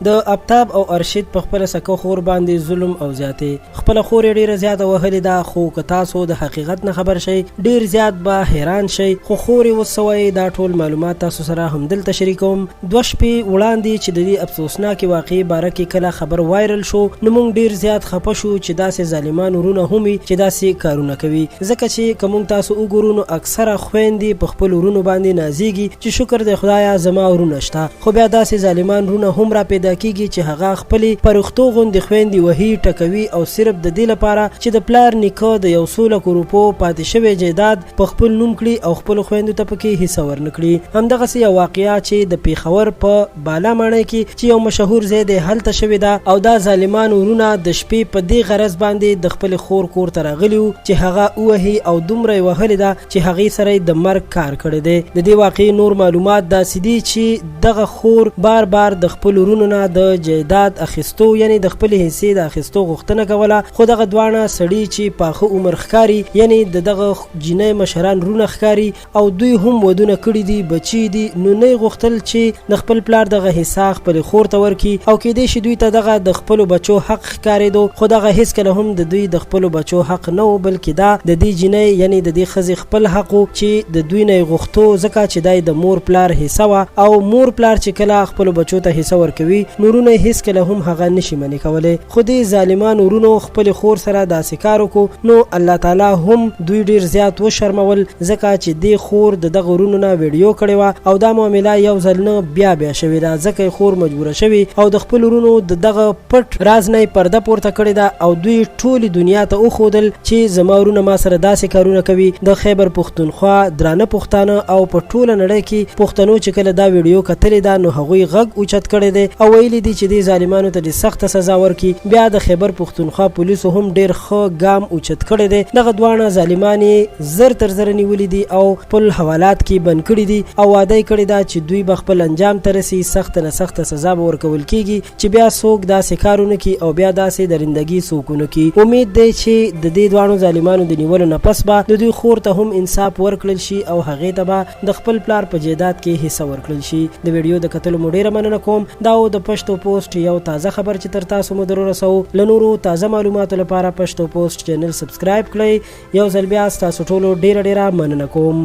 د افتاب او ارشد په خپل سکه خور باندې ظلم او زیاتې خپل خور ډیره زیاته وهلې ده، خو که تاسو د حقیقت نه خبر شئ ډیر زیات به حیران شئ. خو خور وسوي دا ټول معلومات تاسو سره همدلته شریکوم. 2 شپې وړاندې چې د دې افسوسناکې واقعې باره کې کله خبر وایرل شو نو موږ ډیر زیات خفه شو چې داسې ظالمان ورونه هم چې داسې کارونه کوي، ځکه چې که موږ تاسو وګورو نو اکثره خویندې په خپل ورونو باندې نازیږي چې شکر د خدایه زما ورونه شته، خو بیا داسې ظالمان ورونه هم را پیدا کیږي چې هغه خپلې پرښتو غوندې خویندې وهي ټکوي او صرف د دې لپاره چې د پلار نیکه د 100 لک روپو پاتې شوی جایداد په خپل نوم کړي او خپل خویندو ته پکې حصه ورنکړي. همدغسې یو واقعه چې د پیښور په بالا ماڼۍ کې چې یو مشهور ځای دی هلته شوې ده او دا ظالمان ورونه د شپې په دې غرض باندې د خپل خور کور ته راغلي وو چې هغه ووهي او دومره یې وهلې ده چې هغې سره یې د مرګ کار کړی دی. د دې واقعې نور معلومات داسې دي چې دغه خور بار بار د خپل ورونو نه د جایداد اخیستو یعنی د خپلې حصې د اخیستو غوښتنه کوله، خو دغه دواړه سړي چې پاخه عمر ښکاري یعنی د دغه جینۍ مشران رونه ښکاري او دوی هم ودونه کړي دي، بچي دي، نو نه یې غوښتل چې د خپل پلار دغه حصه خپلې خور ته ورکړي او کیدای شي دوی ته دغه د خپلو بچو حق ښکارېدو، خو دغه هیڅکله هم د دوی د خپلو بچو حق نه و، بلکې دا د دې جینۍ یعنی د دې ښځې خپل حق و چې د دوی نه یې غوښتو، ځکه چې دا د مور پلار حصه وه او مور پلار چې کله خپلو بچو ته حصه ورکوي نو ورونه یې هیڅکله هم هغه نشي منې کولی. خو دې ظالمان ورونو خپلې خور سره داسې کار وکړو نو الله تعالی هم دوی ډېر زیات وشرمول، ځکه چې دې خور د دغه ورونو نه ویډیو کړې وه او دا معامله یو ځل نه بیا شوې ده، ځکه یې خور مجبوره شوې او د خپل ورونو د دغه پټ راز نه یې پرده پورته کړې ده او دوی ټولې دنیا ته وښودل چې زما ورونه ما سره داسې کارونه کوي. د خیبر پښتونخوا درانه پښتانه او په ټوله نړۍ کې پښتنو چې کله دا ویډیو کتلې ده نو هغوی غږ اوچت کړی دی او ویلي دي چې دې ظالمانو ته د سخته سزا ورکړي. بیا د خیبر پښتونخوا پولیسو هم ډېر ښه ګام اوچت کړی دی، دغه دواړه ظالمان یې زر تر زره نیولي دي او خپل حوالات کې بند کړي دي او واده یې کړې ده چې دوی به خپل انجام ته رسي، سخته نه سخته سزا به ورکول کیږي چې بیا څوک داسې کارونه کوي او بیا داسې درندګي څوک ونه کوي. امید دی چې د دې دواړو ظالمانو د نیولو نه پس به د دوی خور ته هم انصاف ورکړل شي او هغې ته به د خپل پلار په جایداد کې حصه ورکړل شي. د ویډیو د کتلو مو ډېره مننه کوم. دا و د پښتو پوسټ یو تازه خبر چې تر تاسو مو در ورسوو. له نورو تازه معلوماتو لپاره پښتو پوسټ چینل سبسکرایب کړئ. یو ځل بیا ستاسو ټولو ډېره مننه کوم.